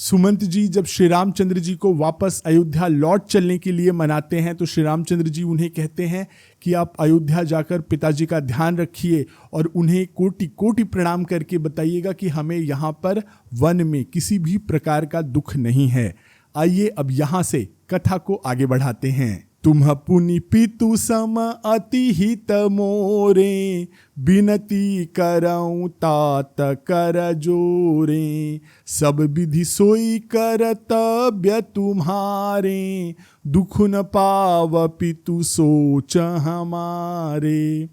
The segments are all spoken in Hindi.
सुमंत जी जब श्री रामचंद्र जी को वापस अयोध्या लौट चलने के लिए मनाते हैं तो श्री रामचंद्र जी उन्हें कहते हैं कि आप अयोध्या जाकर पिताजी का ध्यान रखिए और उन्हें कोटि कोटि प्रणाम करके बताइएगा कि हमें यहाँ पर वन में किसी भी प्रकार का दुख नहीं है। आइए अब यहाँ से कथा को आगे बढ़ाते हैं। तुम पुनि पितु सम अति हित मोरे, बिनती करऊं तात कर जोरे। सब विधि सोई करतव्य तुम्हारे, दुख न पाव पितु सोच हमारे।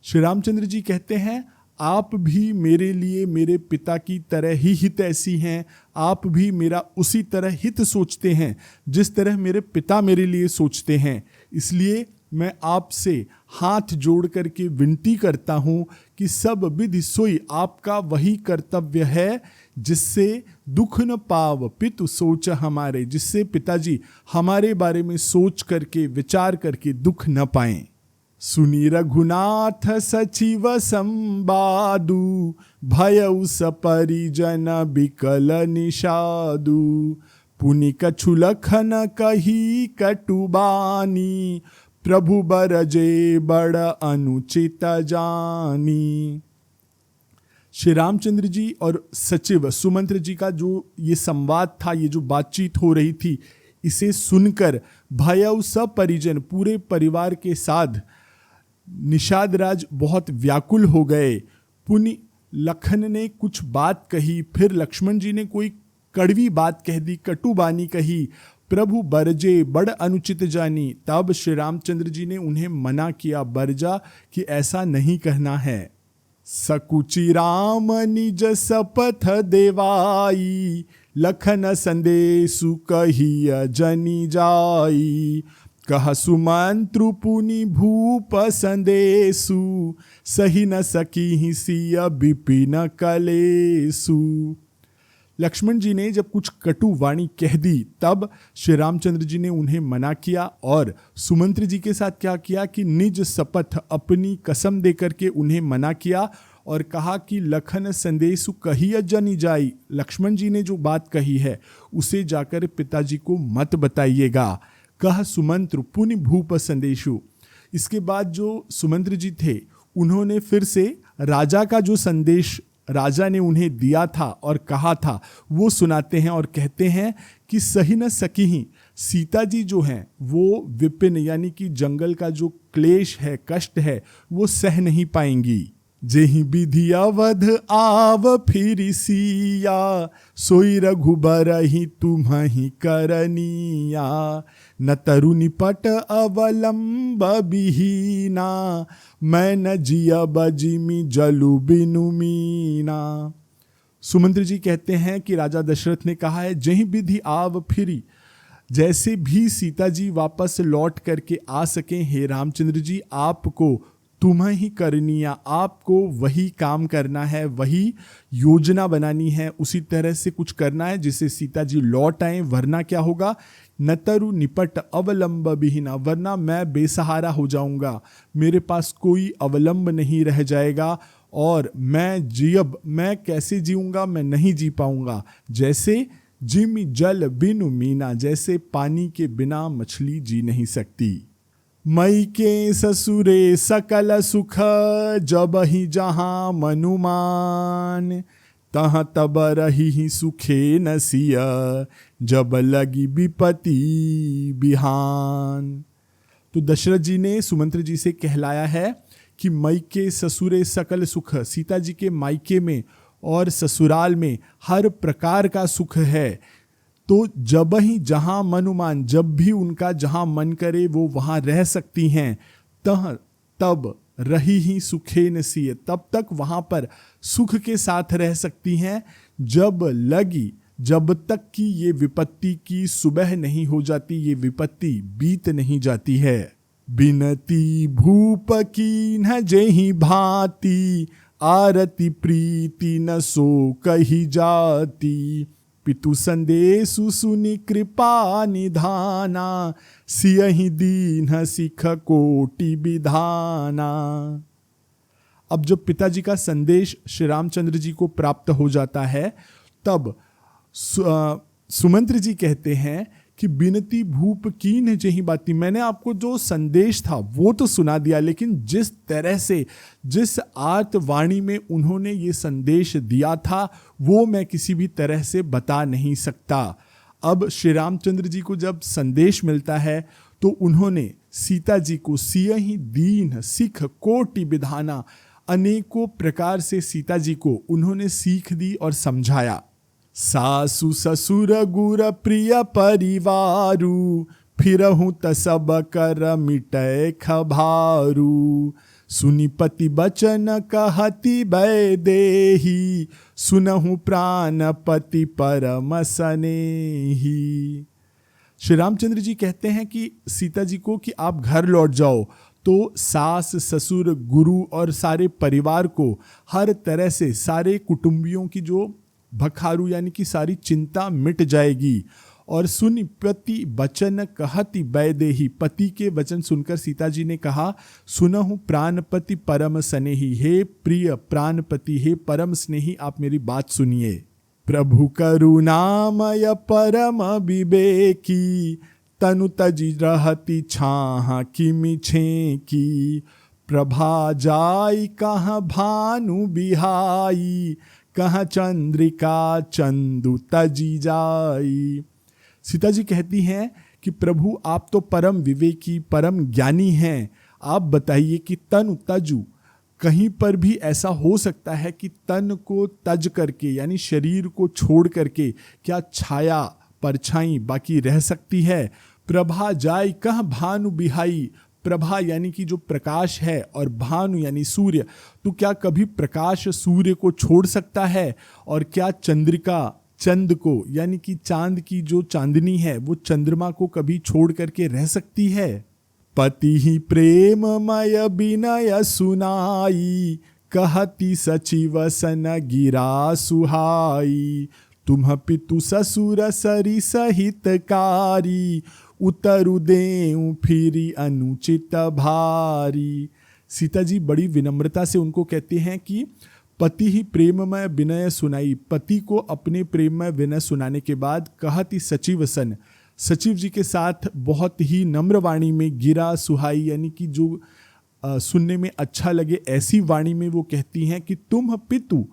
श्री रामचंद्र जी कहते हैं आप भी मेरे लिए मेरे पिता की तरह ही हित ऐसी हैं, आप भी मेरा उसी तरह हित सोचते हैं जिस तरह मेरे पिता मेरे लिए सोचते हैं। इसलिए मैं आपसे हाथ जोड़ करके विनती करता हूँ कि सब विधि सोई आपका वही कर्तव्य है जिससे दुख न पाव पितु सोच हमारे, जिससे पिताजी हमारे बारे में सोच करके विचार करके दुख न पाएं। सुनी रघुनाथ सचिव संवादु, भयउ सपरिजन बिकल निषादु। पुनि कछु लखन कही कटुबानी, प्रभु बरजे बड़ अनुचित जानी। श्री रामचंद्र जी और सचिव सुमंत्र जी का जो ये संवाद था, ये जो बातचीत हो रही थी, इसे सुनकर भयउ सपरिजन पूरे परिवार के साथ निषाद राज बहुत व्याकुल हो गए। पुनि लखन ने कुछ बात कही, फिर लक्ष्मण जी ने कोई कड़वी बात कह दी, कटुबानी कही। प्रभु बरजे बड़ अनुचित जानी, तब श्री रामचंद्र जी ने उन्हें मना किया, बरजा कि ऐसा नहीं कहना है। सकुचि राम निज सपथ देवाई, लखन संदेशु कहिय जनि जाई। कह सुमंत्रु पुनि भूप संदेशु, सही न सकी सिय विपिन कलेसु। लक्ष्मण जी ने जब कुछ कटु वाणी कह दी तब श्री रामचंद्र जी ने उन्हें मना किया और सुमंत्र जी के साथ क्या किया कि निज शपथ अपनी कसम देकर के उन्हें मना किया और कहा कि लखन संदेशु कहिय जनि जाई। लक्ष्मण जी ने जो बात कही है उसे जाकर पिताजी को मत बताइएगा। कह सुमंत्र पुनि भूप संदेशु। इसके बाद जो सुमंत्र जी थे उन्होंने फिर से राजा का जो संदेश राजा ने उन्हें दिया था और कहा था वो सुनाते हैं और कहते हैं कि सही न सकी ही, सीता जी जो हैं वो विपिन यानी कि जंगल का जो क्लेश है, कष्ट है, वो सह नहीं पाएंगी। जेहि विधि अवध आव फिर सिया, सोई रघुबर ही तुम्हि करनिया। न तरु निपट अवलंब बिहीना, मैं न जियब जिमि जलु बिनु मीना। सुमंत्र जी कहते हैं कि राजा दशरथ ने कहा है जही विधि आव फिरी, जैसे भी सीता जी वापस लौट करके आ सकें, हे रामचंद्र जी आपको तुम्हें ही करनिया, आपको वही काम करना है, वही योजना बनानी है, उसी तरह से कुछ करना है जिससे सीता जी लौट आए। वरना क्या होगा, नतरु निपट अवलंब बिहीना, वरना मैं बेसहारा हो जाऊंगा, मेरे पास कोई अवलंब नहीं रह जाएगा और मैं कैसे जीऊंगा, मैं नहीं जी पाऊंगा। जैसे जिम जल बिनु मीना, जैसे पानी के बिना मछली जी नहीं सकती। मई के ससुरे सकल सुख, जब ही जहां मनुमान। तहाँ तब रही सुखे नसिया, जब लगी विपत्ति बिहान। तो दशरथ जी ने सुमंत्र जी से कहलाया है कि मई के ससुरे सकल सुख, सीता जी के मायके में और ससुराल में हर प्रकार का सुख है। तो जब ही जहां मनुमान, जब भी उनका जहां मन करे वो वहां रह सकती हैं। तह तब रही ही सुखे नसीय, तब तक वहां पर सुख के साथ रह सकती हैं। जब तक कि ये विपत्ति की सुबह नहीं हो जाती, ये विपत्ति बीत नहीं जाती है। बिनती भूप की न जेहि भांति, आरती प्रीति न सो कही जाती। पितु संदेशु सुनि कृपा निधाना, सियहि दीन सिख कोटि विधाना। अब जब पिताजी का संदेश श्री रामचंद्र जी को प्राप्त हो जाता है तब सुमंत्र जी कहते हैं कि बिनती भूप कीन जही बाती। मैंने आपको जो संदेश था वो तो सुना दिया, लेकिन जिस तरह से, जिस आर्तवाणी में उन्होंने ये संदेश दिया था वो मैं किसी भी तरह से बता नहीं सकता। अब श्री रामचंद्र जी को जब संदेश मिलता है तो उन्होंने सीता जी को सियहि दीन सिख कोटि विधाना, अनेकों प्रकार से सीता जी को उन्होंने सीख दी और समझाया। सासु ससुर गुर प्रिय परिवारु, फिरहूँ त सब कर मिटय खभारू। सुनि पति बचन कहति वैदेही, सुनहु प्राणपति परम सनेही। श्री रामचंद्र जी कहते हैं कि सीता जी को कि आप घर लौट जाओ, तो सास ससुर गुरु और सारे परिवार को हर तरह से, सारे कुटुंबियों की जो भखारू यानी कि सारी चिंता मिट जाएगी। और सुनि पति वचन कहति वैदेही, पति के वचन सुनकर सीता जी ने कहा, सुनहु प्राणपति परम स्नेही, हे प्रिय प्राणपति, हे परम स्नेही, आप मेरी बात सुनिए। प्रभु करुणामय परम विवेकी, तनु तजि रहति छाह किमि छेकी। प्रभा जाई कहाँ भानु बिहाई, कहाँ चंद्रिका चंदु तजी जाई। सीता जी कहती हैं कि प्रभु आप तो परम विवेकी, परम ज्ञानी हैं, आप बताइए कि तनु तजु, कहीं पर भी ऐसा हो सकता है कि तन को तज करके यानी शरीर को छोड़ करके क्या छाया परछाई बाकी रह सकती है। प्रभा जाय कहाँ भानु बिहाई, प्रभा यानी कि जो प्रकाश है और भानु यानी सूर्य, तो क्या कभी प्रकाश सूर्य को छोड़ सकता है? और क्या चंद्रिका चंद को यानी कि चांद की जो चांदनी है वो चंद्रमा को कभी छोड़ करके रह सकती है? पति ही प्रेममय विनय सुनाई, कहती सचिव सन गिरा सुहाई। तुम पितु ससुर सरी सहितकारी, उतरु देऊं फिरी अनुचित भारी। सीता जी बड़ी विनम्रता से उनको कहते हैं कि पति ही प्रेममय विनय सुनाई। पति को अपने प्रेममय विनय सुनाने के बाद कहती सचिव सन, सचिव जी के साथ बहुत ही नम्र वाणी में गिरा सुहाई यानी कि जो सुनने में अच्छा लगे ऐसी वाणी में वो कहती हैं कि तुम पितु,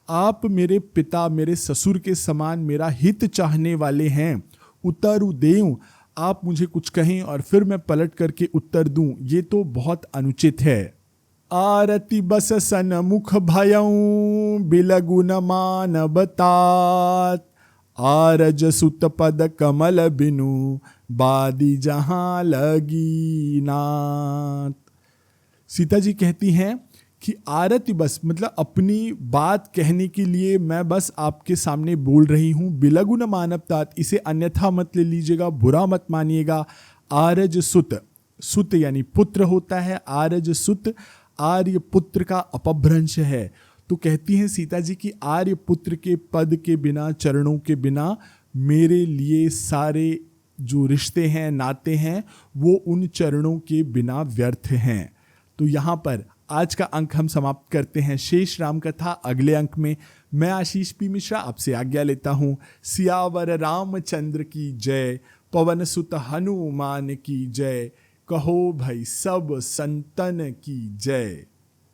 आप मेरे पिता, मेरे ससुर के समान मेरा हित चाहने वाले हैं। उतरु देऊं, आप मुझे कुछ कहें और फिर मैं पलट करके उत्तर दूं, ये तो बहुत अनुचित है। आरती बस सन मुख भयऊं, बिलगुन मानव तात। आरज सुत पद कमल बिनु, बादी जहां लगी नात। सीता जी कहती हैं कि आरती बस मतलब अपनी बात कहने के लिए मैं बस आपके सामने बोल रही हूँ। बिलगुन मानवतात, इसे अन्यथा मत ले लीजिएगा, बुरा मत मानिएगा। आरज सुत, सुत यानी पुत्र होता है, आरज सुत आर्य पुत्र का अपभ्रंश है। तो कहती हैं सीता जी कि आर्य पुत्र के पद के बिना, चरणों के बिना मेरे लिए सारे जो रिश्ते हैं, नाते हैं, वो उन चरणों के बिना व्यर्थ हैं। तो यहाँ पर आज का अंक हम समाप्त करते हैं। शेष राम कथा अगले अंक में। मैं आशीष पी मिश्रा आपसे आज्ञा लेता हूँ। सियावर रामचंद्र की जय, पवन सुत हनुमान की जय, कहो भाई सब संतन की जय।